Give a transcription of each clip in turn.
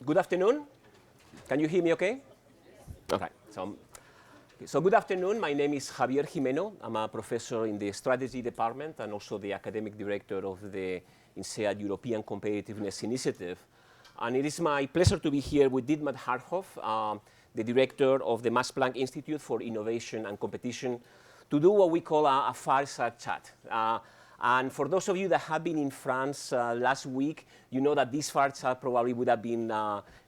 Good afternoon. Can you hear me okay? Okay. So good afternoon. My name is Javier Gimeno. I'm a professor in the strategy department and also the academic director of the INSEAD European Competitiveness Initiative. And it is my pleasure to be here with Dietmar Harhoff, the director of the Max Planck Institute for Innovation and Competition, to do what we call a fireside chat. And for those of you that have been in France last week, you know that this fireside probably would have been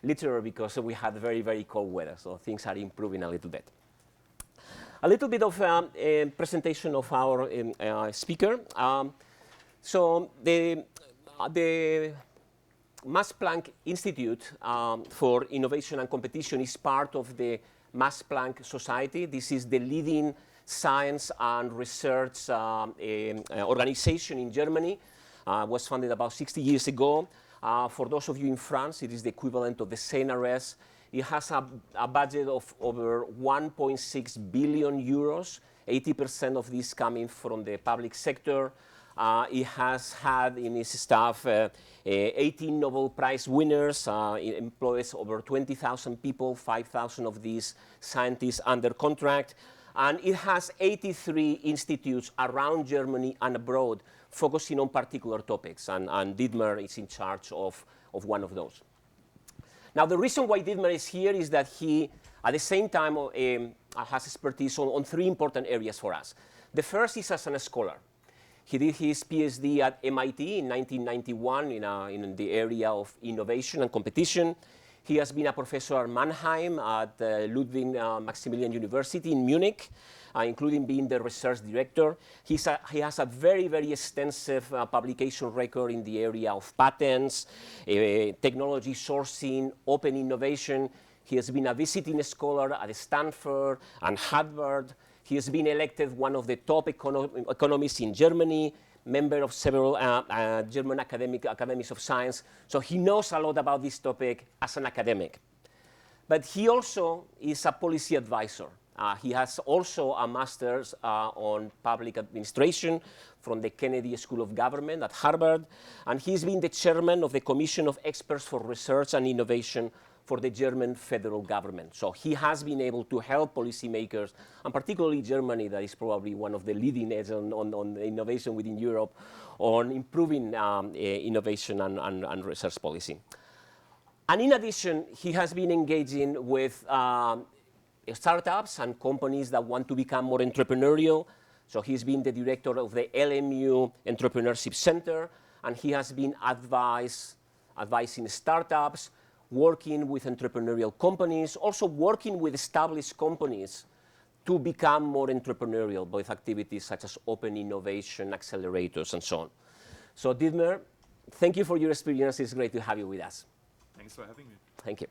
literal because we had very, very cold weather. So things are improving a little bit. A little bit of a presentation of our speaker. So the Max Planck Institute for Innovation and Competition is part of the Max Planck Society. This is the leading science and research organization in Germany. Was founded about 60 years ago. For those of you in France, it is the equivalent of the CNRS. It has a budget of over 1.6 billion euros, 80% of this coming from the public sector. It has had in its staff 18 Nobel Prize winners. It employs over 20,000 people, 5,000 of these scientists under contract. And it has 83 institutes around Germany and abroad focusing on particular topics. And Dietmar is in charge of one of those. Now, the reason why Dietmar is here is that he, at the same time, has expertise on three important areas for us. The first is as a scholar. He did his PhD at MIT in 1991 in the area of innovation and competition. He has been a professor at Mannheim at Ludwig Maximilian University in Munich, including being the research director. He has a very, very extensive publication record in the area of patents, technology sourcing, open innovation. He has been a visiting scholar at Stanford and Harvard. He has been elected one of the top economists in Germany, member of several German academies of science. So he knows a lot about this topic as an academic. But he also is a policy advisor. He has also a master's on public administration from the Kennedy School of Government at Harvard. And he's been the chairman of the Commission of Experts for Research and Innovation for the German federal government. So he has been able to help policymakers, and particularly Germany, that is probably one of the leading edge on innovation within Europe, on improving innovation and research policy. And in addition, he has been engaging with startups and companies that want to become more entrepreneurial. So he's been the director of the LMU Entrepreneurship Center, and he has been advising startups, working with entrepreneurial companies, also working with established companies to become more entrepreneurial with activities such as open innovation, accelerators, and so on. So Dietmar, thank you for your experience. It's great to have you with us. Thanks for having me. Thank you.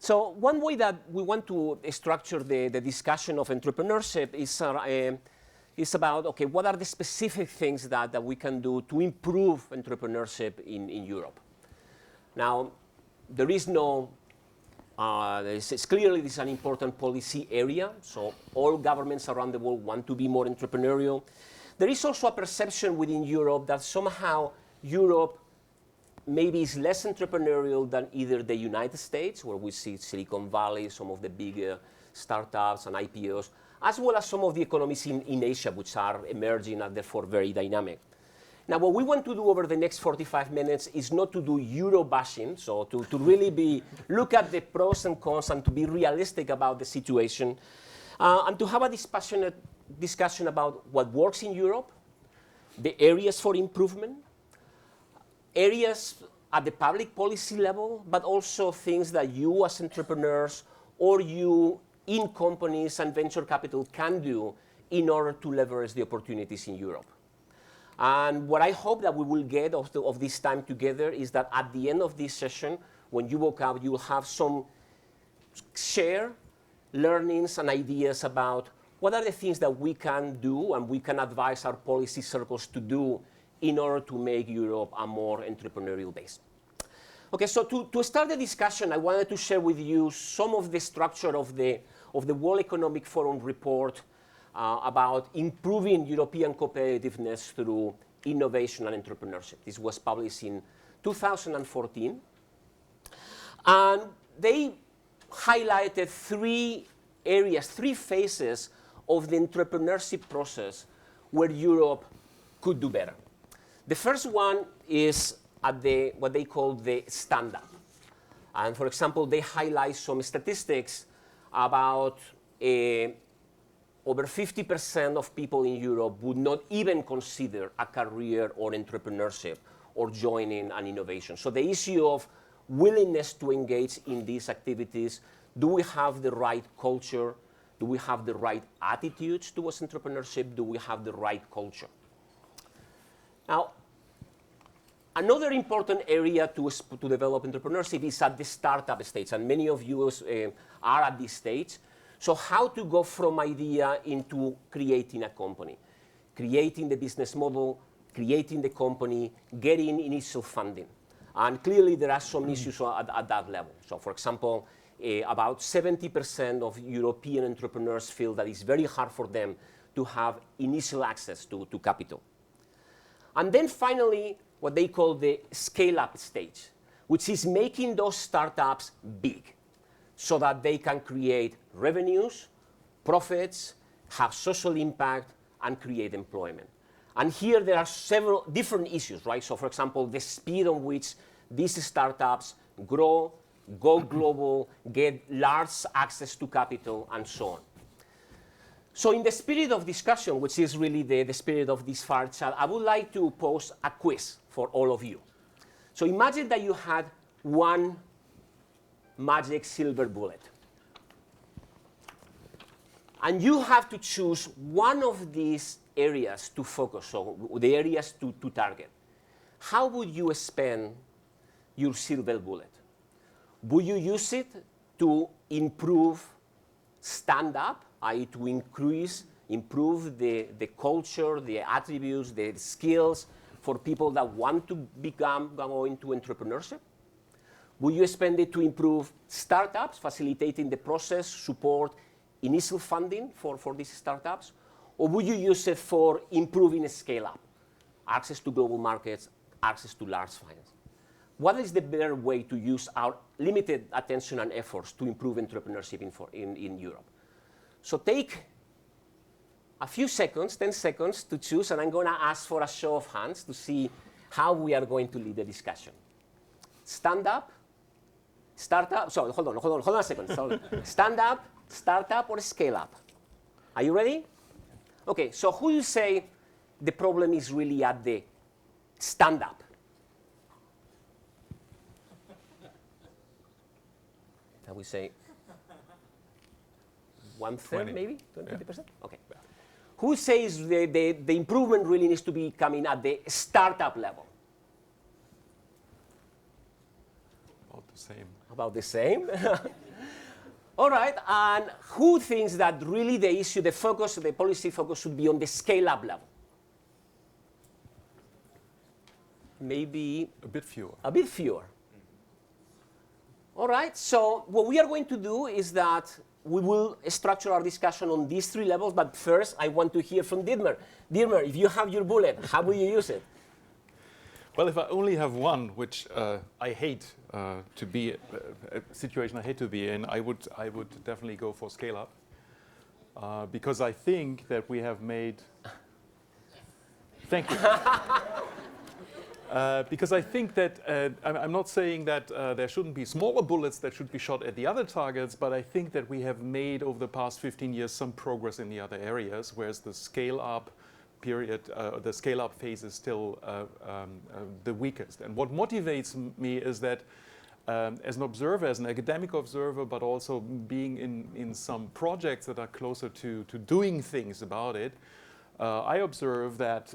So one way that we want to structure the discussion of entrepreneurship is about, okay, what are the specific things that we can do to improve entrepreneurship in Europe? Now, there is no, clearly this is an important policy area, so all governments around the world want to be more entrepreneurial. There is also a perception within Europe that somehow Europe maybe is less entrepreneurial than either the United States, where we see Silicon Valley, some of the big startups and IPOs, as well as some of the economies in Asia, which are emerging and therefore very dynamic. Now, what we want to do over the next 45 minutes is not to do Euro bashing, so to really look at the pros and cons and to be realistic about the situation, and to have a dispassionate discussion about what works in Europe, the areas for improvement, areas at the public policy level, but also things that you as entrepreneurs or you in companies and venture capital can do in order to leverage the opportunities in Europe. And what I hope that we will get of this time together is that at the end of this session, when you walk out, you will have some share learnings and ideas about what are the things that we can do and we can advise our policy circles to do in order to make Europe a more entrepreneurial base. Okay, so to start the discussion, I wanted to share with you some of the structure of the World Economic Forum report about improving European competitiveness through innovation and entrepreneurship. This was published in 2014. And they highlighted three areas, three phases of the entrepreneurship process where Europe could do better. The first one is at what they call the stand-up. And for example, they highlight some statistics about over 50% of people in Europe would not even consider a career or entrepreneurship or joining an innovation. So the issue of willingness to engage in these activities, do we have the right culture? Do we have the right attitudes towards entrepreneurship? Do we have the right culture? Now, another important area to develop entrepreneurship is at the startup stage, and many of you are at this stage. So how to go from idea into creating a company, creating the business model, creating the company, getting initial funding. And clearly there are some issues at that level. So for example, about 70% of European entrepreneurs feel that it's very hard for them to have initial access to capital. And then finally, what they call the scale-up stage, which is making those startups big so that they can create revenues, profits, have social impact, and create employment. And here there are several different issues, right? So for example, the speed on which these startups grow, go global, get large access to capital, and so on. So in the spirit of discussion, which is really the spirit of this Fireside, I would like to pose a quiz for all of you. So imagine that you had one magic silver bullet. And you have to choose one of these areas to focus on, the areas to target. How would you spend your silver bullet? Would you use it to improve stand-up, i.e. to improve the culture, the attributes, the skills for people that want to go into entrepreneurship? Would you spend it to improve startups, facilitating the process, support, initial funding for these startups? Or would you use it for improving scale-up, access to global markets, access to large finance? What is the better way to use our limited attention and efforts to improve entrepreneurship in Europe? So take a few seconds, 10 seconds to choose, and I'm going to ask for a show of hands to see how we are going to lead the discussion. Stand up, startup, sorry, hold on a second. Stand up, startup, or scale up? Are you ready? Okay, so who you say the problem is really at the stand up? I would say 1/3 maybe, 20%? Yeah. Okay. Yeah. Who says the improvement really needs to be coming at the startup level? About the same. About the same? All right, and who thinks that really the issue, the focus, the policy focus should be on the scale-up level? Maybe a bit fewer. A bit fewer. All right, so what we are going to do is that we will structure our discussion on these three levels, but first I want to hear from Dietmar. Dietmar, if you have your bullet, how will you use it? Well, if I only have one, which I hate to be, a situation I hate to be in, I would definitely go for scale up. Because I think that we have made, thank you. Because I think that, I'm not saying that there shouldn't be smaller bullets that should be shot at the other targets, but I think that we have made over the past 15 years some progress in the other areas, whereas the scale-up period, the scale-up phase is still the weakest. And what motivates me is that as an observer, as an academic observer, but also being in some projects that are closer to doing things about it, I observe that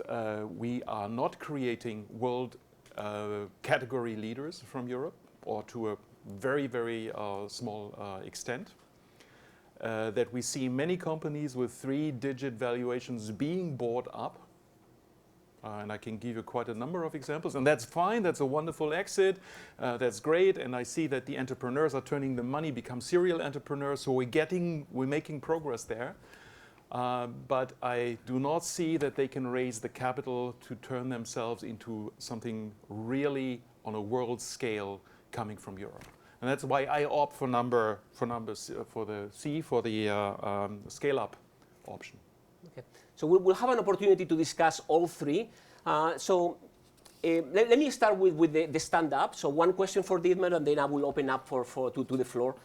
we are not creating world category leaders from Europe, or to a very, very small extent. That we see many companies with 3-digit valuations being bought up. And I can give you quite a number of examples. And that's fine, that's a wonderful exit, that's great. And I see that the entrepreneurs are turning the money, become serial entrepreneurs, so we're making progress there. But I do not see that they can raise the capital to turn themselves into something really on a world scale coming from Europe. And that's why I opt for for the C, for the scale-up option. Okay. So we'll have an opportunity to discuss all three. Let me start with the stand-up. So one question for Dietmar, and then I will open up to the floor.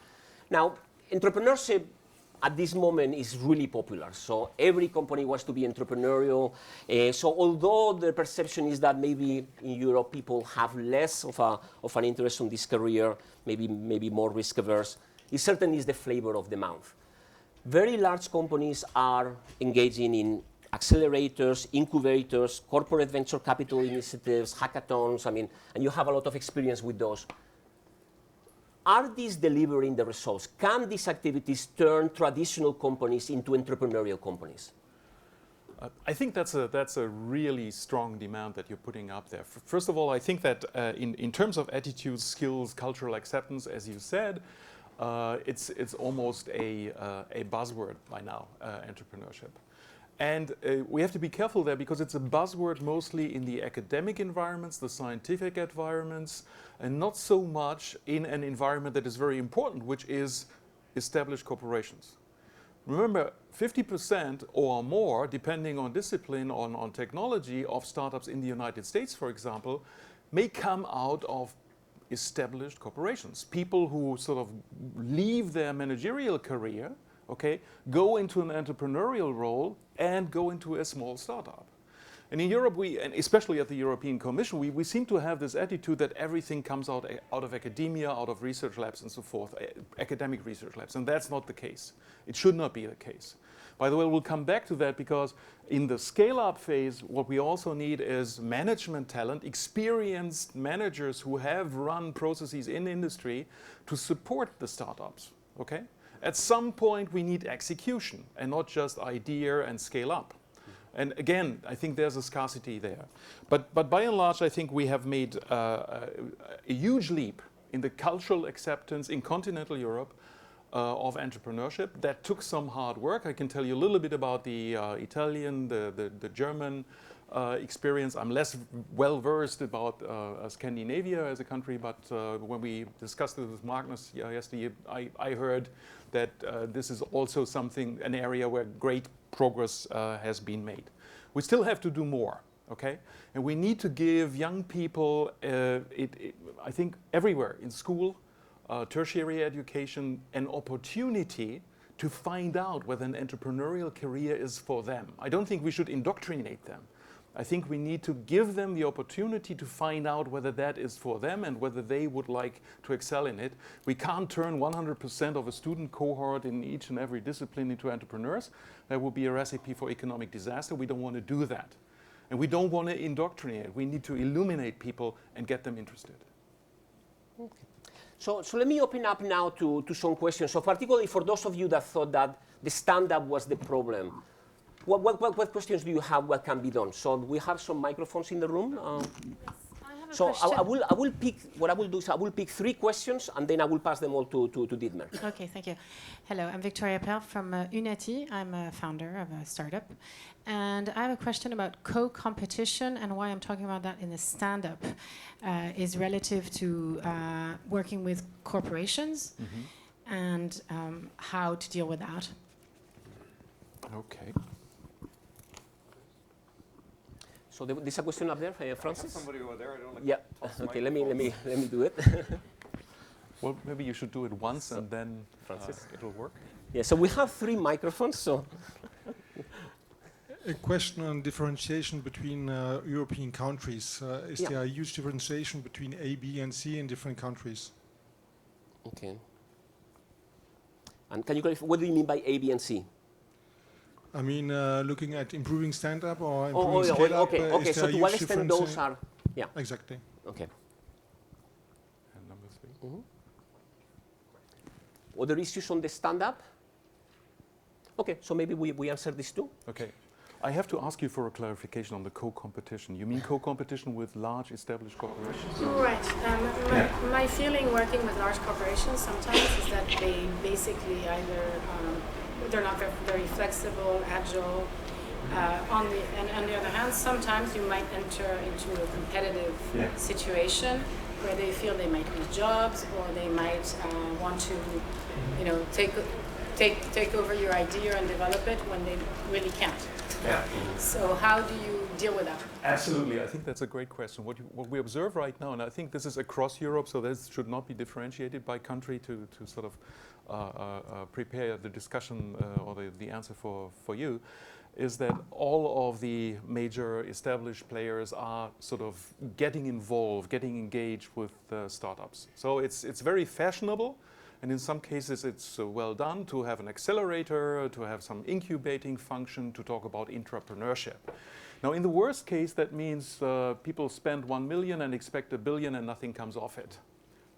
Now, entrepreneurship at this moment is really popular. So every company wants to be entrepreneurial. So although the perception is that maybe in Europe people have less of an interest in this career, maybe more risk averse, it certainly is the flavor of the month. Very large companies are engaging in accelerators, incubators, corporate venture capital initiatives, hackathons, and you have a lot of experience with those. Are these delivering the results? Can these activities turn traditional companies into entrepreneurial companies? I think that's a really strong demand that you're putting up there. First of all, I think that in terms of attitudes, skills, cultural acceptance, as you said, it's almost a buzzword by now, entrepreneurship. And we have to be careful there because it's a buzzword mostly in the academic environments, the scientific environments, and not so much in an environment that is very important, which is established corporations. Remember, 50% or more, depending on discipline, on technology, of startups in the United States, for example, may come out of established corporations. People who sort of leave their managerial career, okay, go into an entrepreneurial role and go into a small startup. And in Europe, and especially at the European Commission, we seem to have this attitude that everything comes out of academia, out of research labs and so forth, academic research labs, and that's not the case. It should not be the case. By the way, we'll come back to that because in the scale-up phase, what we also need is management talent, experienced managers who have run processes in industry to support the startups, okay? At some point, we need execution and not just idea and scale up. And again, I think there's a scarcity there. But by and large, I think we have made a huge leap in the cultural acceptance in continental Europe of entrepreneurship. That took some hard work. I can tell you a little bit about the Italian, the German experience. I'm less well versed about Scandinavia as a country, but when we discussed it with Magnus yesterday, I heard that this is also an area where great progress has been made. We still have to do more, okay? And we need to give young people, I think everywhere, in school, tertiary education, an opportunity to find out whether an entrepreneurial career is for them. I don't think we should indoctrinate them. I think we need to give them the opportunity to find out whether that is for them and whether they would like to excel in it. We can't turn 100% of a student cohort in each and every discipline into entrepreneurs. That would be a recipe for economic disaster. We don't want to do that. And we don't want to indoctrinate. We need to illuminate people and get them interested. Okay. So let me open up now to some questions. So particularly for those of you that thought that the stand-up was the problem, what questions do you have? What can be done? So we have some microphones in the room. Yes, I have a so question. I will pick. What I will do is I will pick 3 questions and then I will pass them all to Dietmar. Okay, thank you. Hello, I'm Victoria Perl from Unity. I'm a founder of a startup, and I have a question about co-competition and why I'm talking about that in the stand-up is relative to working with corporations and how to deal with that. Okay. So there's a question up there, Francis. Somebody over there. I don't like. Yeah. Okay. Let me do it. Well, maybe you should do it once and then Francis, it'll work. Yeah. So we have 3 microphones. So a question on differentiation between European countries. Is there a huge differentiation between A, B, and C in different countries? Okay. And can you clarify what do you mean by A, B, and C? I mean, looking at improving stand-up or improving scale-up. Okay. So to what extent those are? Yeah. Exactly. Okay. And number 3. Other issues on the stand-up? Okay. So maybe we answer these 2. Okay. I have to ask you for a clarification on the co-competition. You mean co-competition with large established corporations? Right. My feeling working with large corporations sometimes is that they basically either they're not very flexible, agile. On the other hand, sometimes you might enter into a competitive situation where they feel they might lose jobs, or they might want to, take over your idea and develop it when they really can't. Yeah. So how do you deal with that? Absolutely. I think that's a great question. What we observe right now, and I think this is across Europe, so this should not be differentiated by country to sort of prepare the discussion or the answer for you, is that all of the major established players are sort of getting involved, getting engaged with startups. So it's very fashionable. And in some cases, it's well done to have an accelerator, to have some incubating function, to talk about entrepreneurship. Now, in the worst case, that means people spend 1 million and expect 1 billion and nothing comes off it.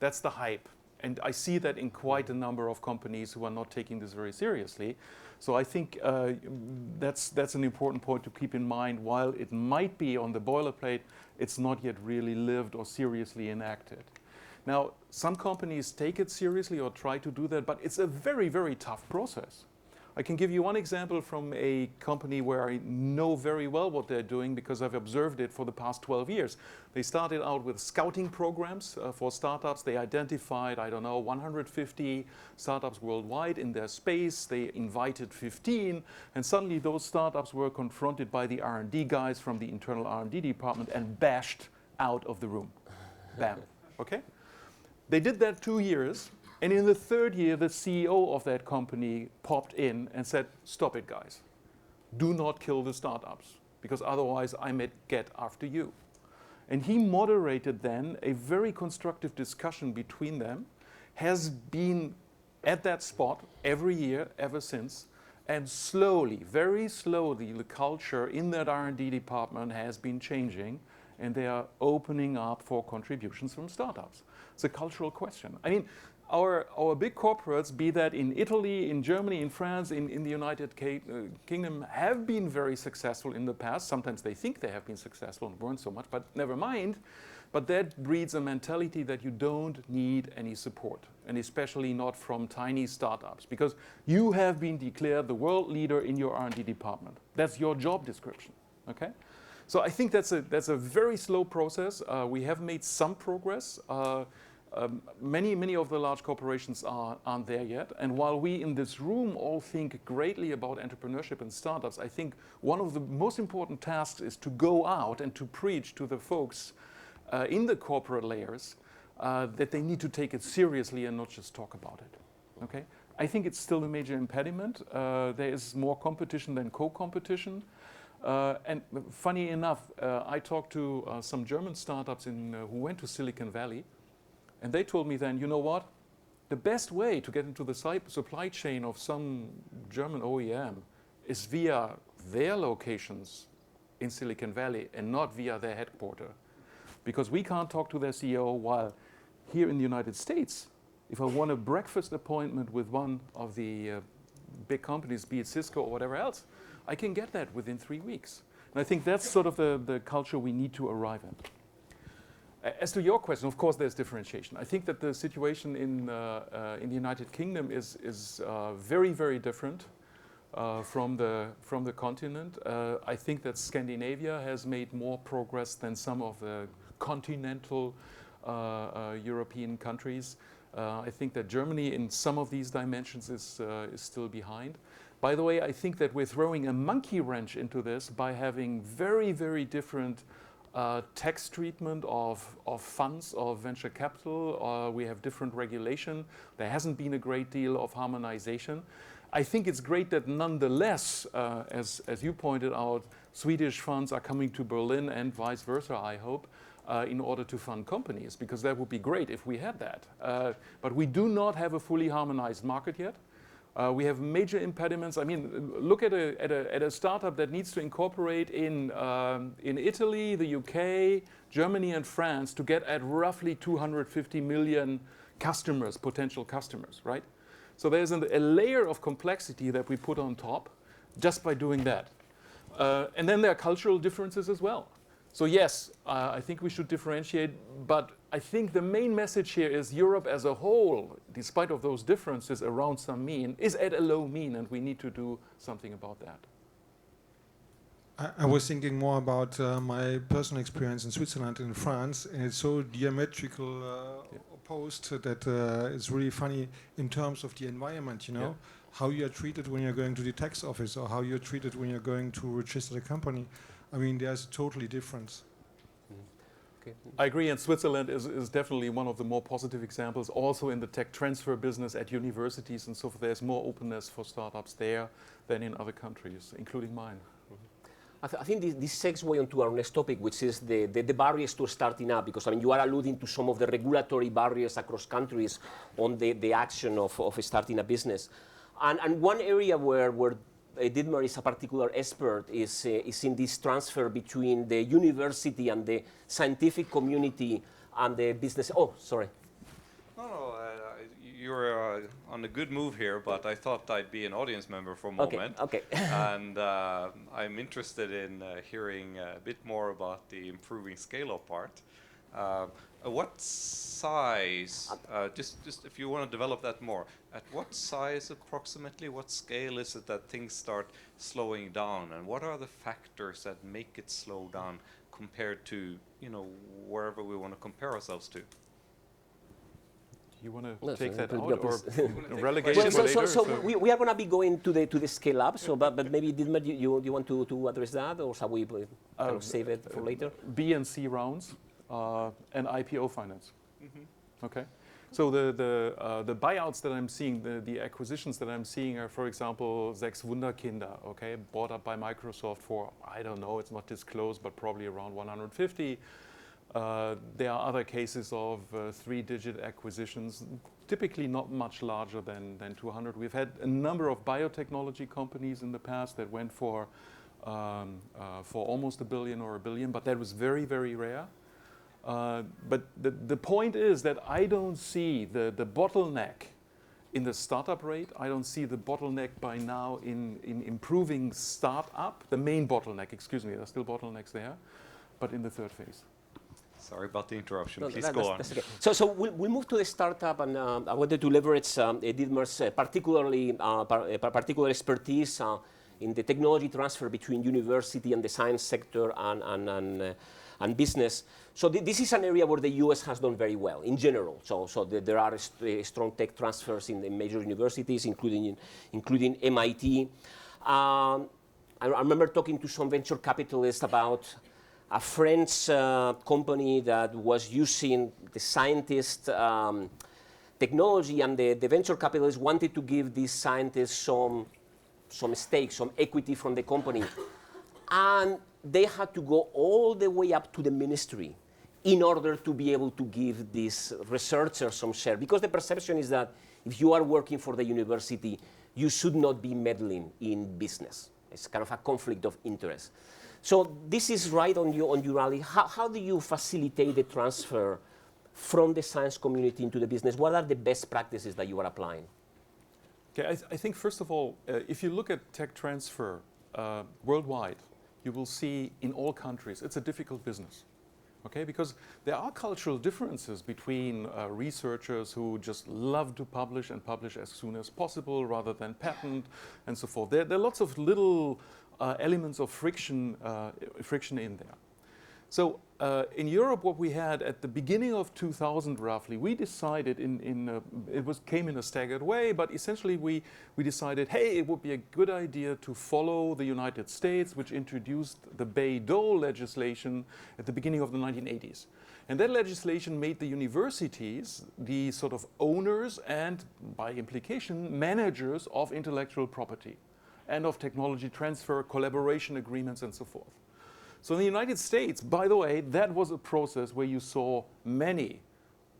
That's the hype. And I see that in quite a number of companies who are not taking this very seriously. So I think that's an important point to keep in mind. While it might be on the boilerplate, it's not yet really lived or seriously enacted. Now, some companies take it seriously or try to do that, but it's a very, very tough process. I can give you one example from a company where I know very well what they're doing because I've observed it for the past 12 years. They started out with scouting programs for startups. They identified, 150 startups worldwide in their space. They invited 15, and suddenly those startups were confronted by the R&D guys from the internal R&D department and bashed out of the room. Bam. Okay? They did that 2 years, and in the 3rd year, the CEO of that company popped in and said, "Stop it, guys. Do not kill the startups, because otherwise I may get after you." And he moderated then a very constructive discussion between them, has been at that spot every year ever since, and slowly, very slowly, the culture in that R&D department has been changing, and they are opening up for contributions from startups. It's a cultural question. I mean, our big corporates, be that in Italy, in Germany, in France, in the United Kingdom, have been very successful in the past. Sometimes they think they have been successful and weren't so much, but never mind. But that breeds a mentality that you don't need any support, and especially not from tiny startups, because you have been declared the world leader in your R&D department. That's your job description, okay? So I think that's a very slow process. We have made some progress. Many of the large corporations aren't there yet. And while we in this room all think greatly about entrepreneurship and startups, I think one of the most important tasks is to go out and to preach to the folks in the corporate layers that they need to take it seriously and not just talk about it. Okay? I think it's still a major impediment. There is more competition than co-competition. And funny enough, I talked to some German startups who went to Silicon Valley, and they told me then, you know what? The best way to get into the supply chain of some German OEM is via their locations in Silicon Valley and not via their headquarters. Because we can't talk to their CEO, while here in the United States, if I want a breakfast appointment with one of the big companies, be it Cisco or whatever else, I can get that within 3 weeks. And I think that's sort of the culture we need to arrive at. As to your question, of course, there's differentiation. I think that the situation in the United Kingdom is very, very different from the continent. I think that Scandinavia has made more progress than some of the continental European countries. I think that Germany, in some of these dimensions, is still behind. By the way, I think that we're throwing a monkey wrench into this by having very, very different tax treatment of funds, of venture capital. We have different regulation. There hasn't been a great deal of harmonization. I think it's great that nonetheless, as you pointed out, Swedish funds are coming to Berlin and vice versa, I hope, in order to fund companies, because that would be great if we had that. But we do not have a fully harmonized market yet. We have major impediments. I mean, look at a startup that needs to incorporate in Italy, the UK, Germany, and France to get at roughly 250 million customers, potential customers, right? So there's a layer of complexity that we put on top just by doing that. And then there are cultural differences as well. So yes, I think we should differentiate, but I think the main message here is Europe as a whole, despite of those differences around some mean, is at a low mean, and we need to do something about that. I was thinking more about my personal experience in Switzerland and in France, and it's so diametrical opposed that it's really funny in terms of the environment, you know, how you are treated when you're going to the tax office or how you're treated when you're going to register the company. I mean, there's totally difference. Okay. I agree, and Switzerland is definitely one of the more positive examples. Also in the tech transfer business at universities and so forth, there's more openness for startups there than in other countries, including mine. I think this segue onto our next topic, which is the barriers to starting up, because I mean you are alluding to some of the regulatory barriers across countries on the action of starting a business, and one area where Dietmar is a particular expert is in this transfer between the university and the scientific community and the business. Oh, sorry. No, you're on a good move here, but I thought I'd be an audience member for a moment. Okay. And I'm interested in hearing a bit more about the improving scale-up part. What size, just if you want to develop that more, at what size approximately, what scale is it that things start slowing down? And what are the factors that make it slow down compared to, you know, wherever we want to compare ourselves to? You want to take that out or relegation well, so later? we are going to be going to the scale up. So, but maybe Dietmar, you want to address that, or shall we kind of save it for later? B and C rounds and IPO finance. Okay. So the buyouts that I'm seeing, the acquisitions that I'm seeing are, for example, Sechs Wunderkinder, okay, bought up by Microsoft for, I don't know, it's not disclosed, but probably around 150. There are other cases of three-digit acquisitions, typically not much larger than 200. We've had a number of biotechnology companies in the past that went for almost $1 billion or $1 billion, but that was very, very rare. But the point is that I don't see the bottleneck in the startup rate. I don't see the bottleneck by now in improving startup, the main bottleneck, excuse me, there are still bottlenecks there, but in the third phase. Sorry about the interruption. No, Please go on. That's okay. So we'll move to the startup, and I wanted to leverage Dietmar's particular expertise in the technology transfer between university and the science sector and business. So this is an area where the US has done very well in general. So there are strong tech transfers in the major universities, including MIT. I remember talking to some venture capitalists about a French company that was using the scientist technology, and the venture capitalists wanted to give these scientists some stake, some equity from the company. And they had to go all the way up to the ministry in order to be able to give these researchers some share. Because the perception is that if you are working for the university, you should not be meddling in business. It's kind of a conflict of interest. So this is right on your alley. How do you facilitate the transfer from the science community into the business? What are the best practices that you are applying? Okay, I think first of all, if you look at tech transfer worldwide, you will see in all countries it's a difficult business. Okay, because there are cultural differences between researchers who just love to publish and publish as soon as possible rather than patent and so forth. There are lots of little elements of friction in there. So in Europe, what we had at the beginning of 2000 roughly, we decided came in a staggered way, but essentially we decided, hey, it would be a good idea to follow the United States, which introduced the Bayh-Dole legislation at the beginning of the 1980s. And that legislation made the universities the sort of owners and, by implication, managers of intellectual property and of technology transfer, collaboration agreements, and so forth. So in the United States, by the way, that was a process where you saw many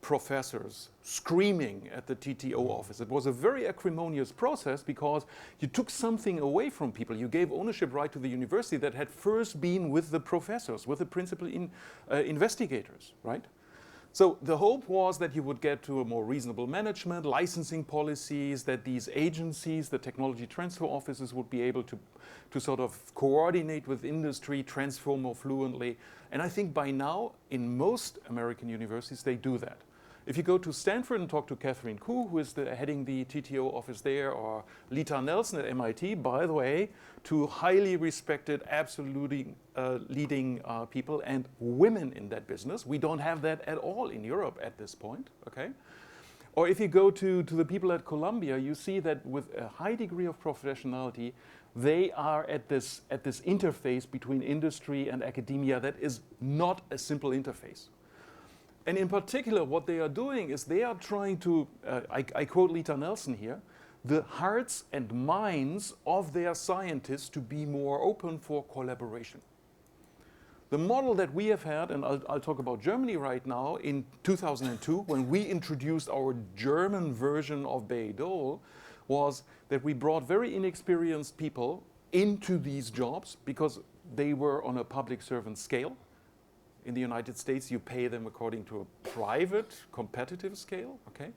professors screaming at the TTO office. It was a very acrimonious process because you took something away from people. You gave ownership right to the university that had first been with the professors, with the principal investigators, right? So the hope was that you would get to a more reasonable management, licensing policies, that these agencies, the technology transfer offices, would be able to sort of coordinate with industry, transfer more fluently. And I think by now, in most American universities, they do that. If you go to Stanford and talk to Catherine Koo, who is heading the TTO office there, or Lita Nelson at MIT, by the way, two highly respected, absolutely leading people and women in that business. We don't have that at all in Europe at this point, okay? Or if you go to the people at Columbia, you see that with a high degree of professionality, they are at this interface between industry and academia that is not a simple interface. And in particular, what they are doing is they are trying to, I quote Lita Nelson here, the hearts and minds of their scientists to be more open for collaboration. The model that we have had, and I'll talk about Germany right now, in 2002, when we introduced our German version of Bayh-Dole, was that we brought very inexperienced people into these jobs because they were on a public servant scale. In the United States, you pay them according to a private, competitive scale, okay?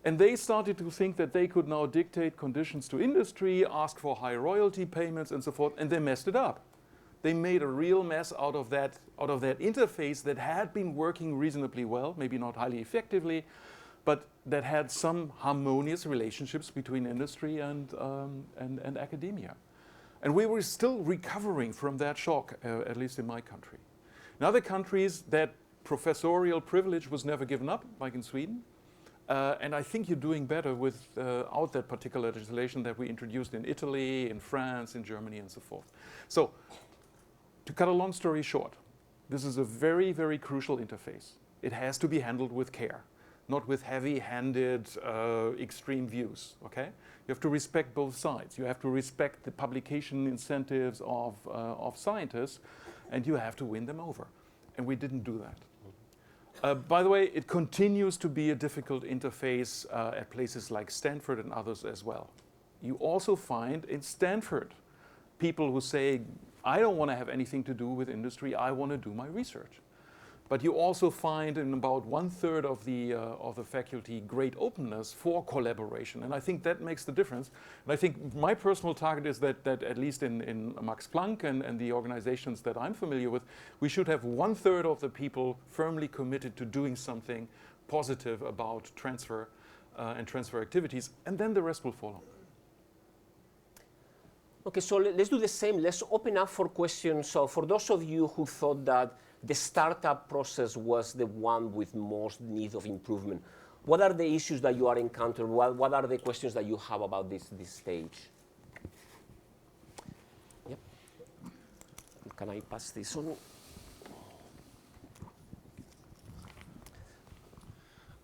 And they started to think that they could now dictate conditions to industry, ask for high royalty payments and so forth, and they messed it up. They made a real mess out of that interface that had been working reasonably well, maybe not highly effectively, but that had some harmonious relationships between industry and academia. And we were still recovering from that shock, at least in my country. In other countries, that professorial privilege was never given up, like in Sweden. And I think you're doing better without that particular legislation that we introduced in Italy, in France, in Germany, and so forth. So, to cut a long story short, this is a very, very crucial interface. It has to be handled with care, not with heavy-handed, extreme views, okay? You have to respect both sides. You have to respect the publication incentives of scientists, and you have to win them over. And we didn't do that. By the way, it continues to be a difficult interface at places like Stanford and others as well. You also find in Stanford people who say, I don't want to have anything to do with industry, I want to do my research. But you also find in about 1/3 of the faculty great openness for collaboration. And I think that makes the difference. And I think my personal target is that at least in Max Planck and the organizations that I'm familiar with, we should have 1/3 of the people firmly committed to doing something positive about transfer and transfer activities, and then the rest will follow. Okay, so let's do the same. Let's open up for questions. So for those of you who thought that the startup process was the one with most need of improvement, what are the issues that you are encountering? What are the questions that you have about this stage? Yep. Can I pass this on?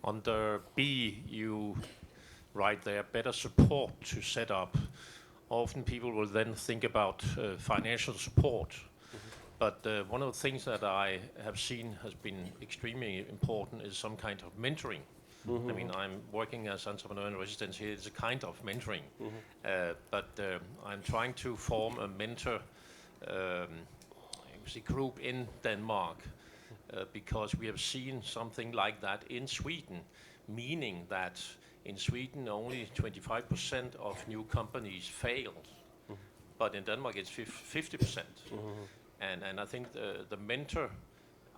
Under B, you write there, better support to set up. Often people will then think about financial support. But one of the things that I have seen has been extremely important is some kind of mentoring. I mean, I'm working as entrepreneur in residence here. It's a kind of mentoring. But I'm trying to form a mentor group in Denmark because we have seen something like that in Sweden, meaning that in Sweden only 25% of new companies fail. But in Denmark it's 50%. And I think the mentor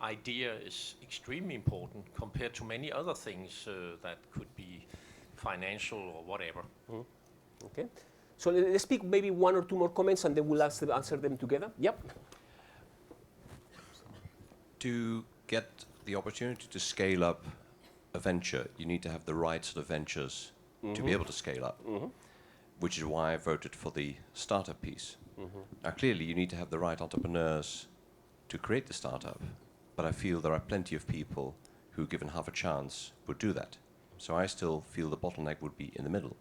idea is extremely important compared to many other things that could be financial or whatever. Okay. So let's pick maybe one or two more comments and then we'll answer them together. Yep. To get the opportunity to scale up a venture, you need to have the right sort of ventures to be able to scale up, which is why I voted for the startup piece. Now, clearly, you need to have the right entrepreneurs to create the startup, but I feel there are plenty of people who, given half a chance, would do that. So I still feel the bottleneck would be in the middle.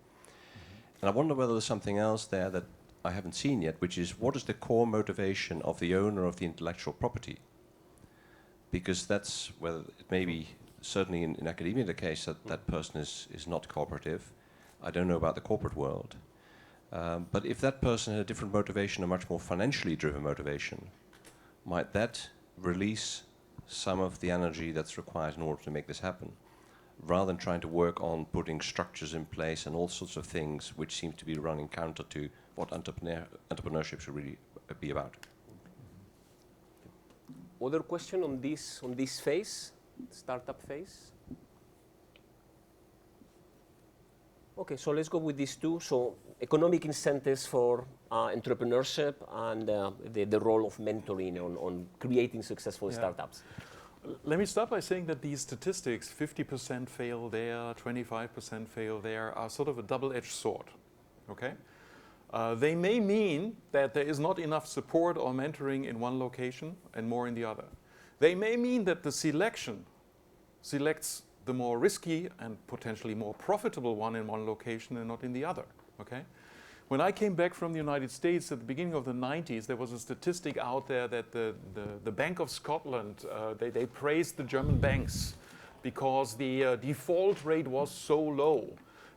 And I wonder whether there's something else there that I haven't seen yet, which is what is the core motivation of the owner of the intellectual property? Because that's whether it may be certainly in academia the case that that person is not cooperative. I don't know about the corporate world. But if that person had a different motivation, a much more financially driven motivation, might that release some of the energy that's required in order to make this happen, rather than trying to work on putting structures in place and all sorts of things which seem to be running counter to what entrepreneurship should really be about? Other question on this phase, startup phase? Okay, so let's go with these two. So economic incentives for entrepreneurship and the role of mentoring on creating successful startups. Let me start by saying that these statistics, 50% fail there, 25% fail there, are sort of a double-edged sword, okay? They may mean that there is not enough support or mentoring in one location and more in the other. They may mean that the selection selects the more risky and potentially more profitable one in one location and not in the other, okay? When I came back from the United States at the beginning of the 90s, there was a statistic out there that the Bank of Scotland, they praised the German banks because the default rate was so low.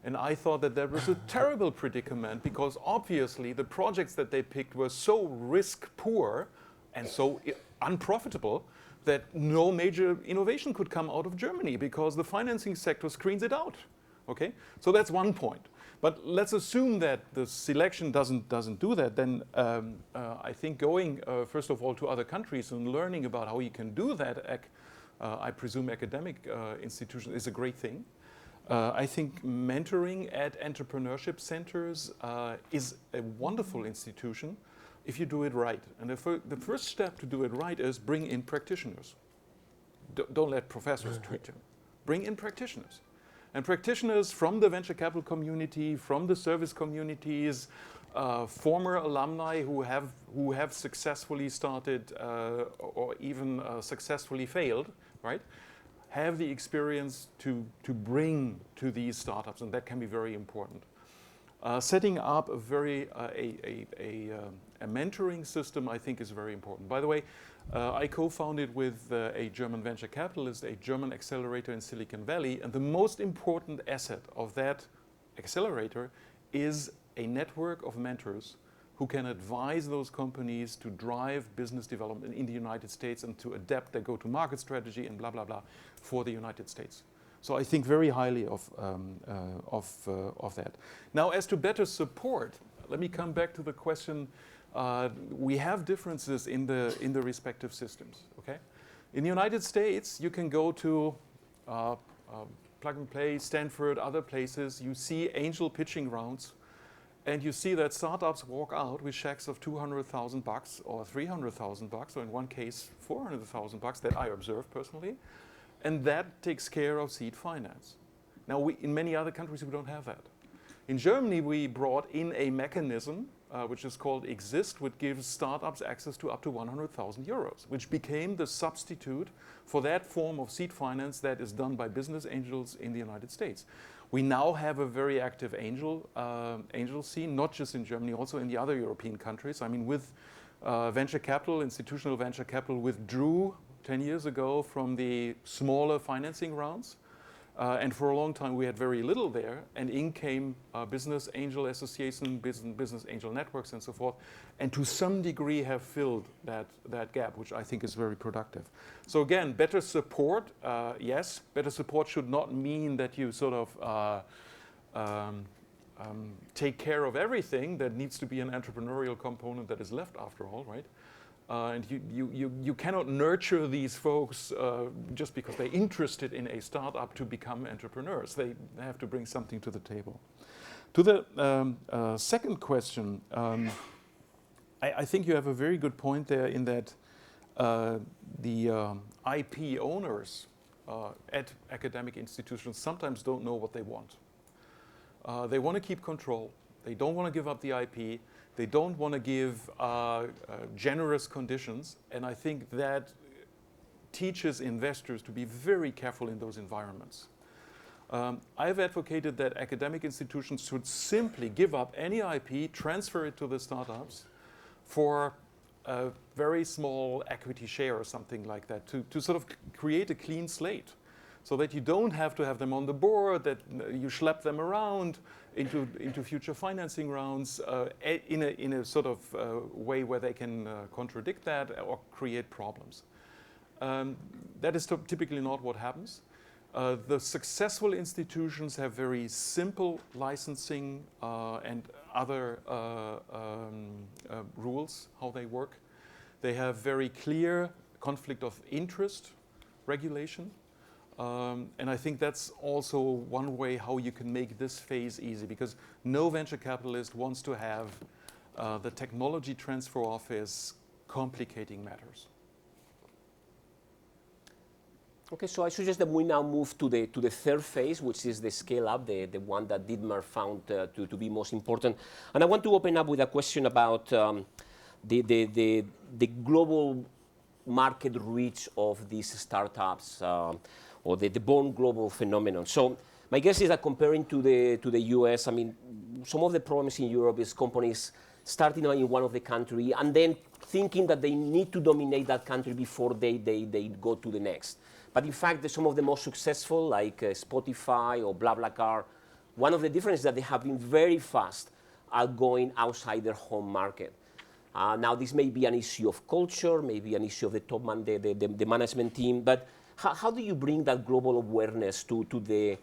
And I thought that that was a terrible predicament because obviously the projects that they picked were so risk poor and so unprofitable that no major innovation could come out of Germany because the financing sector screens it out, okay? So that's one point. But let's assume that the selection doesn't do that. Then I think going, first of all, to other countries and learning about how you can do that, I presume academic institutions is a great thing. I think mentoring at entrepreneurship centers is a wonderful institution if you do it right. And the first step to do it right is bring in practitioners. Don't let professors treat you. Bring in practitioners. And practitioners from the venture capital community, from the service communities, former alumni who have successfully started or even successfully failed, right? Have the experience to bring to these startups, and that can be very important. Setting up a mentoring system, I think, is very important. By the way, I co-founded with a German venture capitalist, a German accelerator in Silicon Valley, and the most important asset of that accelerator is a network of mentors who can advise those companies to drive business development in the United States and to adapt their go-to-market strategy and blah, blah, blah for the United States. So I think very highly of that. Now, as to better support, let me come back to the question. We have differences in the respective systems, okay? In the United States, you can go to Plug and Play, Stanford, other places. You see angel pitching rounds, and you see that startups walk out with checks of $200,000 or $300,000, or in one case, $400,000 that I observed personally. And that takes care of seed finance. Now, in many other countries, we don't have that. In Germany, we brought in a mechanism which is called Exist, which gives startups access to up to 100,000 euros, which became the substitute for that form of seed finance that is done by business angels in the United States. We now have a very active angel scene, not just in Germany, also in the other European countries. I mean, with venture capital, institutional venture capital withdrew 10 years ago from the smaller financing rounds. And for a long time, we had very little there. And in came business angel association, business angel networks, and so forth. And to some degree have filled that gap, which I think is very productive. So again, better support, yes. Better support should not mean that you sort of take care of everything. There needs to be an entrepreneurial component that is left after all, right? And you cannot nurture these folks just because they're interested in a startup to become entrepreneurs. They have to bring something to the table. To the second question, I think you have a very good point there in that the IP owners at academic institutions sometimes don't know what they want. They want to keep control. They don't want to give up the IP. They don't want to give generous conditions, and I think that teaches investors to be very careful in those environments. I've advocated that academic institutions should simply give up any IP, transfer it to the startups for a very small equity share or something like that to sort of create a clean slate so that you don't have to have them on the board, that you schlep them around into future financing rounds in a sort of way where they can contradict that or create problems. That is typically not what happens. The successful institutions have very simple licensing and other rules, how they work. They have very clear conflict of interest regulation. And I think that's also one way how you can make this phase easy, because no venture capitalist wants to have the technology transfer office complicating matters. Okay, so I suggest that we now move to the third phase, which is the scale up, the one that Dietmar found to be most important. And I want to open up with a question about the global market reach of these startups, or the born global phenomenon. So my guess is that comparing to the US, I mean, some of the problems in Europe is companies starting in one of the country and then thinking that they need to dominate that country before they go to the next. But in fact, some of the most successful, like Spotify or BlaBlaCar, one of the differences is that they have been very fast at going outside their home market. Now, this may be an issue of culture, maybe an issue of the top the management team, but how do you bring that global awareness to the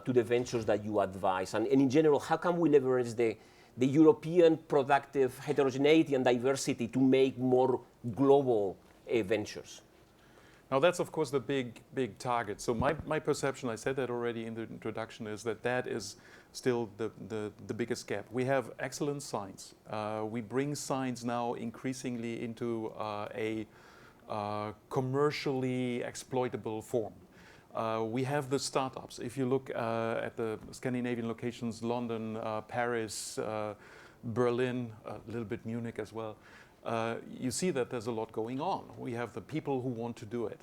ventures that you advise? And in general, how can we leverage the European productive heterogeneity and diversity to make more global ventures? Now that's of course the big target. So my perception, I said that already in the introduction, is that is still the biggest gap. We have excellent science. We bring science now increasingly into a commercially exploitable form. We have the startups. If you look at the Scandinavian locations, London, Paris, Berlin, a little bit Munich as well, you see that there's a lot going on. We have the people who want to do it.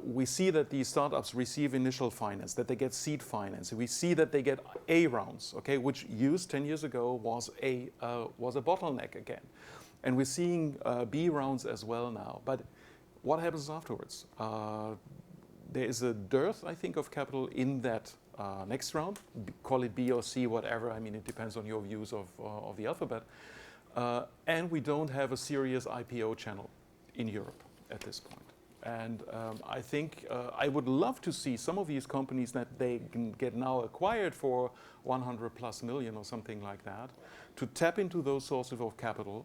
We see that these startups receive initial finance, that they get seed finance. We see that they get A rounds, okay, which 10 years ago was a bottleneck again. And we're seeing B rounds as well now. But what happens afterwards? There is a dearth, I think, of capital in that next round. Call it B or C, whatever. I mean, it depends on your views of the alphabet. And we don't have a serious IPO channel in Europe at this point. And I think I would love to see some of these companies that they can get now acquired for 100+ million or something like that, to tap into those sources of capital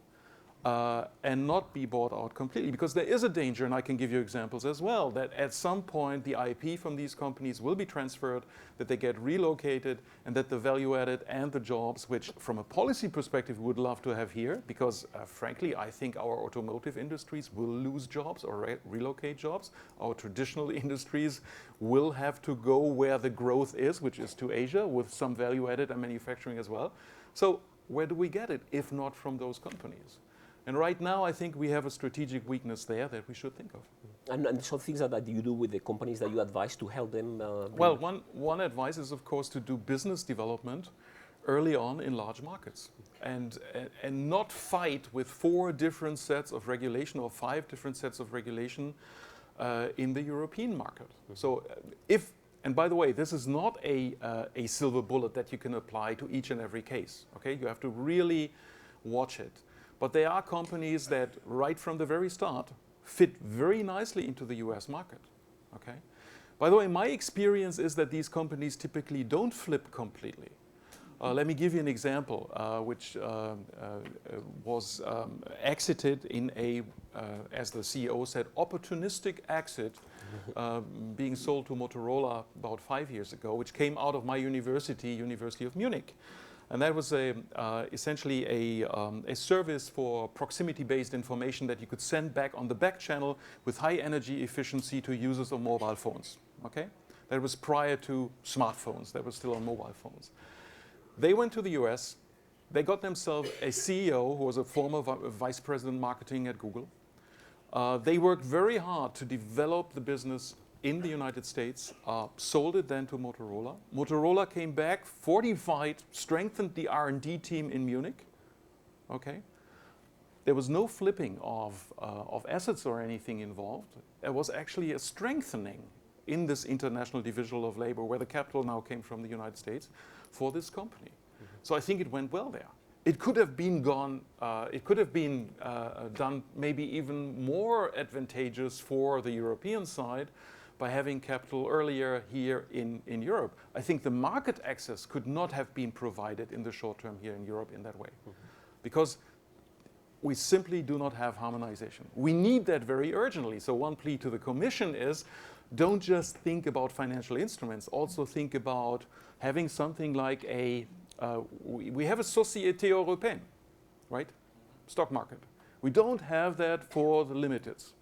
and not be bought out completely. Because there is a danger, and I can give you examples as well, that at some point the IP from these companies will be transferred, that they get relocated, and that the value added and the jobs, which from a policy perspective we would love to have here, because frankly I think our automotive industries will lose jobs or relocate jobs. Our traditional industries will have to go where the growth is, which is to Asia, with some value added and manufacturing as well. So where do we get it if not from those companies? And right now, I think we have a strategic weakness there that we should think of. And some things that you do with the companies that you advise to help them? Well, one advice is, of course, to do business development early on in large markets, and not fight with 4 different sets of regulation or 5 different sets of regulation in the European market. So and by the way, this is not a silver bullet that you can apply to each and every case. Okay, you have to really watch it. But there are companies that, right from the very start, fit very nicely into the US market. Okay? By the way, my experience is that these companies typically don't flip completely. Let me give you an example, which was exited in as the CEO said, opportunistic exit, being sold to Motorola about 5 years ago, which came out of my University of Munich. And that was essentially a service for proximity-based information that you could send back on the back channel with high energy efficiency to users of mobile phones. Okay? That was prior to smartphones. That was still on mobile phones. They went to the US. They got themselves a CEO who was a former vice president marketing at Google. They worked very hard to develop the business in the United States, sold it then to Motorola. Motorola came back, fortified, strengthened the R&D team in Munich. Okay, there was no flipping of assets or anything involved. There was actually a strengthening in this international division of labor, where the capital now came from the United States for this company. So I think it went well there. It could have been done maybe even more advantageous for the European side by having capital earlier here in Europe. I think the market access could not have been provided in the short term here in Europe in that way, because we simply do not have harmonization. We need that very urgently. So one plea to the Commission is don't just think about financial instruments, also think about having something like we have a Société Européenne, right? Stock market. We don't have that for the limiteds.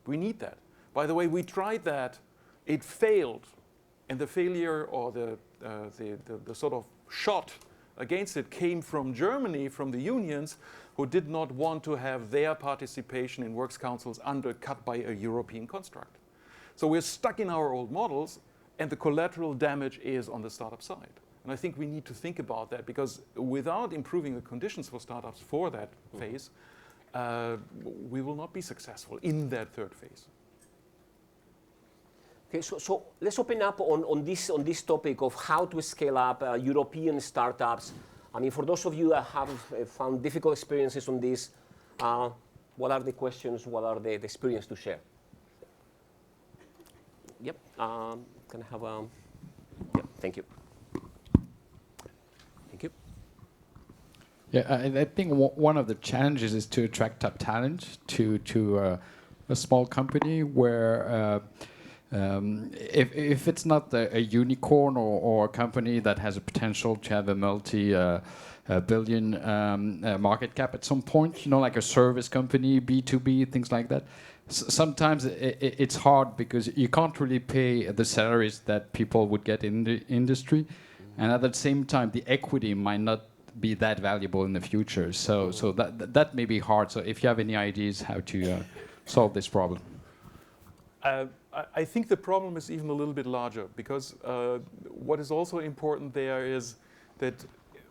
We need that. By the way, we tried that. It failed. And the failure or the sort of shot against it came from Germany, from the unions, who did not want to have their participation in works councils undercut by a European construct. So we're stuck in our old models, and the collateral damage is on the startup side. And I think we need to think about that, because without improving the conditions for startups for that phase, we will not be successful in that third phase. Okay, so let's open up on this topic of how to scale up European startups. I mean, for those of you that have found difficult experiences on this, what are the questions? What are the experience to share? Yep. Can I have a? Yep. Thank you. Thank you. Yeah, I think one of the challenges is to attract top talent to a small company where. If it's not a unicorn or a company that has a potential to have a multi-billion market cap at some point, you know, like a service company, B2B, things like that, sometimes it's hard because you can't really pay the salaries that people would get in the industry, and at the same time, the equity might not be that valuable in the future. So that may be hard. So if you have any ideas how to solve this problem. I think the problem is even a little bit larger, because what is also important there is that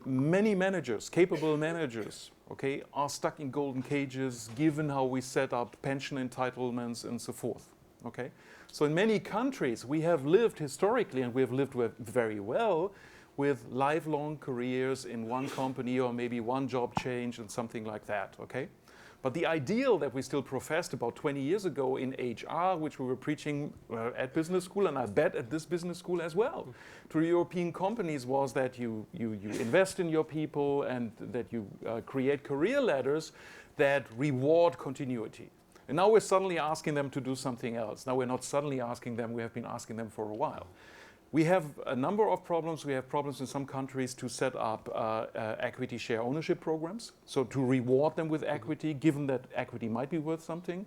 many managers, capable managers, okay, are stuck in golden cages given how we set up pension entitlements and so forth. Okay? So in many countries we have lived historically, and we have lived very well, with lifelong careers in one company or maybe one job change and something like that. Okay? But the ideal that we still professed about 20 years ago in HR, which we were preaching at business school, and I bet at this business school as well, to European companies, was that you invest in your people and that you create career ladders that reward continuity. And now we're suddenly asking them to do something else. Now we're not suddenly asking them, we have been asking them for a while. We have a number of problems. We have problems in some countries to set up equity share ownership programs, so to reward them with equity, given that equity might be worth something.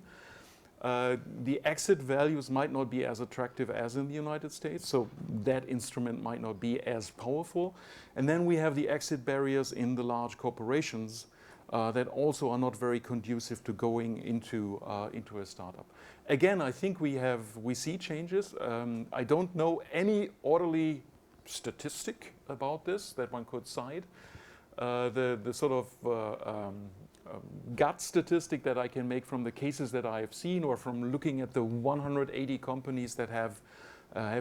The exit values might not be as attractive as in the United States, so that instrument might not be as powerful. And then we have the exit barriers in the large corporations that also are not very conducive to going into a startup. Again, I think we see changes. I don't know any orderly statistic about this that one could cite. The sort of gut statistic that I can make from the cases that I have seen, or from looking at the 180 companies that have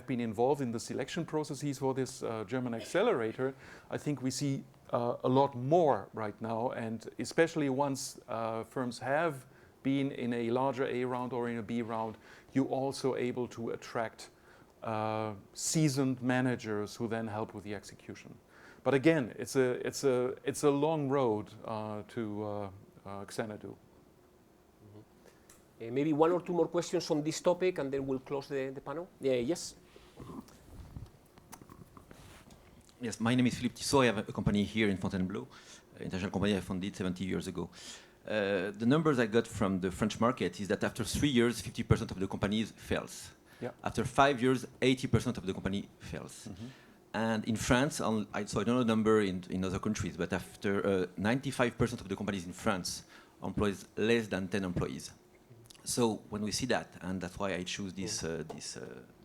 been involved in the selection processes for this German accelerator, I think we see a lot more right now, and especially once firms have been in a larger A round or in a B round, you're also able to attract seasoned managers who then help with the execution. But again, it's a long road to Xanadu. Maybe one or two more questions on this topic, and then we'll close the panel. Yes. Yes, my name is Philippe Tissot. I have a company here in Fontainebleau, an international company I founded 70 years ago. The numbers I got from the French market is that after 3 years, 50% of the companies fails. Yeah. After 5 years, 80% of the company fails. Mm-hmm. And in France, so I don't know the number in other countries, but after 95% of the companies in France employs less than 10 employees. So when we see that, and that's why I choose the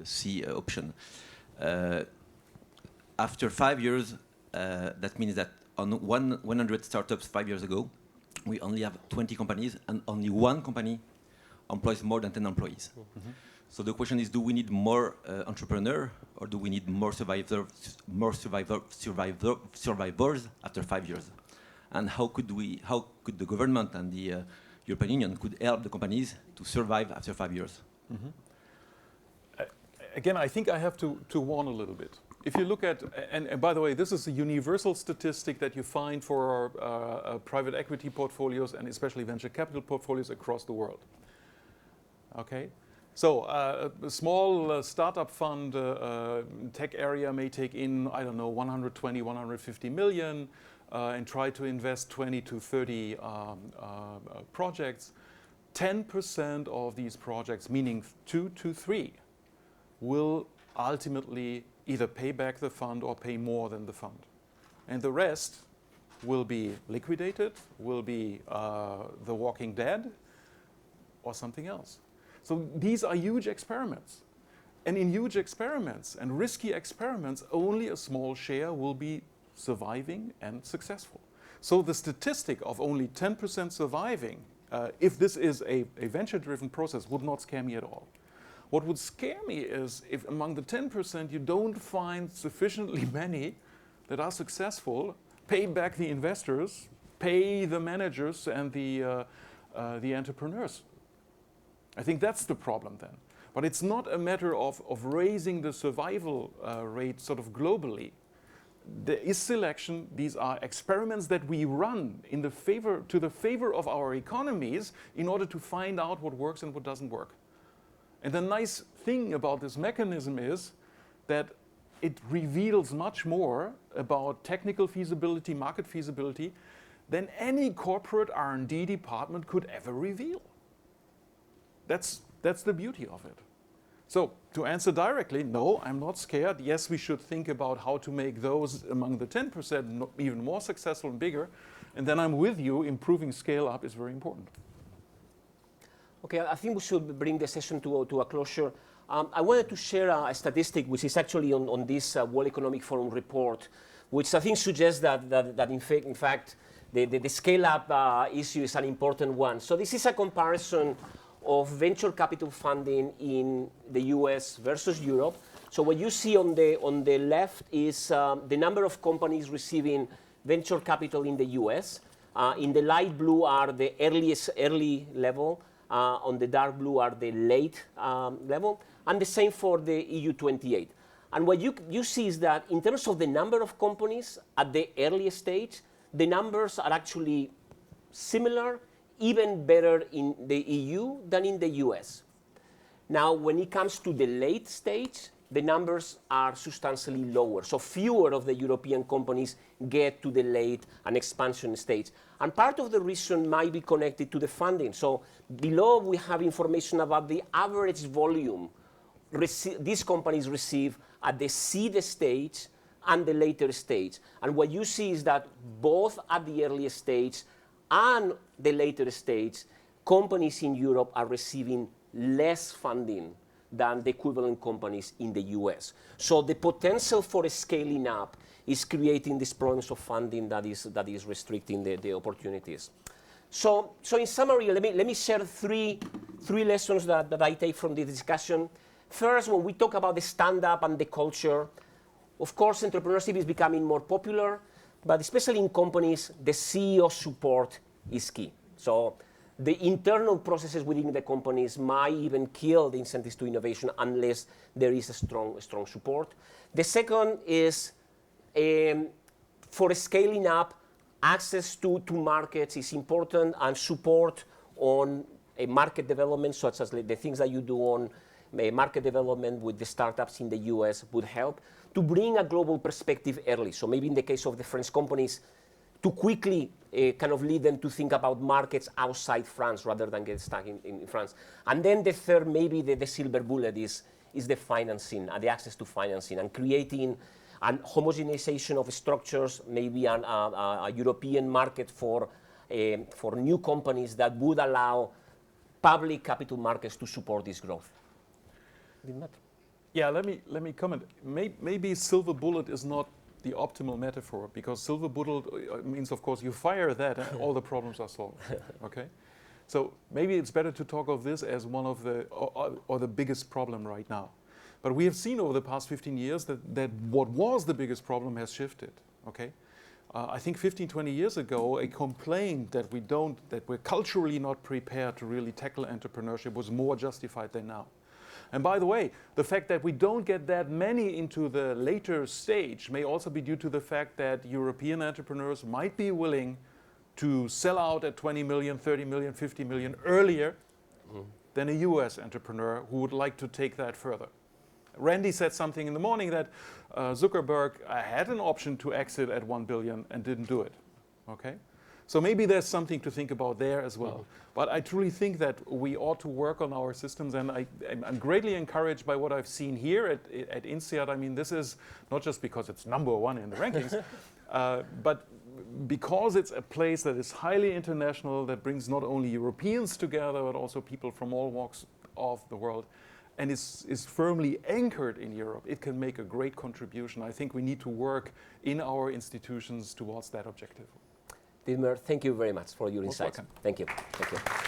C option. After 5 years, that means that on 100 startups 5 years ago, we only have 20 companies, and only one company employs more than 10 employees. Mm-hmm. So the question is, do we need more entrepreneurs, or do we need more survivors after 5 years? And how could the government and the European Union could help the companies to survive after 5 years? Mm-hmm. Again, I think I have to warn a little bit. If you look at, and by the way, this is a universal statistic that you find for private equity portfolios and especially venture capital portfolios across the world. Okay? So a small startup fund tech area may take in, I don't know, 120, 150 million and try to invest 20 to 30 projects. 10% of these projects, meaning 2 to 3, will ultimately either pay back the fund or pay more than the fund. And the rest will be liquidated, will be the Walking Dead, or something else. So these are huge experiments. And in huge experiments and risky experiments, only a small share will be surviving and successful. So the statistic of only 10% surviving, if this is a venture-driven process, would not scare me at all. What would scare me is if among the 10% you don't find sufficiently many that are successful, pay back the investors, pay the managers and the entrepreneurs. I think that's the problem then. But it's not a matter of raising the survival rate sort of globally. There is selection. These are experiments that we run in the favor of our economies in order to find out what works and what doesn't work. And the nice thing about this mechanism is that it reveals much more about technical feasibility, market feasibility, than any corporate R&D department could ever reveal. That's the beauty of it. So to answer directly, no, I'm not scared. Yes, we should think about how to make those among the 10% even more successful and bigger. And then I'm with you, improving scale up is very important. Okay, I think we should bring the session to a closure. I wanted to share a statistic which is actually on this World Economic Forum report, which I think suggests that in fact, the scale-up issue is an important one. So this is a comparison of venture capital funding in the US versus Europe. So what you see on the left is the number of companies receiving venture capital in the US. In the light blue are the early level. On the dark blue are the late level. And the same for the EU 28. And what you see is that in terms of the number of companies at the early stage, the numbers are actually similar, even better in the EU than in the US. Now, when it comes to the late stage, the numbers are substantially lower. So fewer of the European companies get to the late and expansion stage. And part of the reason might be connected to the funding. So below we have information about the average volume these companies receive at the seed stage and the later stage. And what you see is that both at the early stage and the later stage, companies in Europe are receiving less funding than the equivalent companies in the US. So the potential for scaling up is creating these problems of funding that is restricting the opportunities. So in summary, let me share three lessons that I take from this discussion. First, when we talk about the stand-up and the culture, of course, entrepreneurship is becoming more popular, but especially in companies, the CEO support is key. So the internal processes within the companies might even kill the incentives to innovation unless there is a strong support. The second is for scaling up, access to markets is important, and support on market development, such as the things that you do on market development with the startups in the US would help to bring a global perspective early. So maybe in the case of the French companies, to quickly kind of lead them to think about markets outside France rather than get stuck in France. And then the third, maybe the silver bullet is the financing, the access to financing, and creating an homogenization of structures, maybe a European market for new companies that would allow public capital markets to support this growth. Yeah, let me comment. Maybe silver bullet is not the optimal metaphor, because silver bullet means, of course, you fire that and all the problems are solved. Okay, so maybe it's better to talk of this as one of the or the biggest problem right now. But we have seen over the past 15 years that what was the biggest problem has shifted. Okay, I think 15, 20 years ago, a complaint that we're culturally not prepared to really tackle entrepreneurship was more justified than now. And by the way, the fact that we don't get that many into the later stage may also be due to the fact that European entrepreneurs might be willing to sell out at 20 million, 30 million, 50 million earlier than a US entrepreneur who would like to take that further. Randy said something in the morning that Zuckerberg had an option to exit at 1 billion and didn't do it. Okay? So maybe there's something to think about there as well. But I truly think that we ought to work on our systems, and I'm greatly encouraged by what I've seen here at INSEAD. I mean, this is not just because it's #1 in the rankings, but because it's a place that is highly international, that brings not only Europeans together, but also people from all walks of the world, and is firmly anchored in Europe. It can make a great contribution. I think we need to work in our institutions towards that objective. Dietmar, thank you very much for your Most insights. welcome. Thank you. Thank you.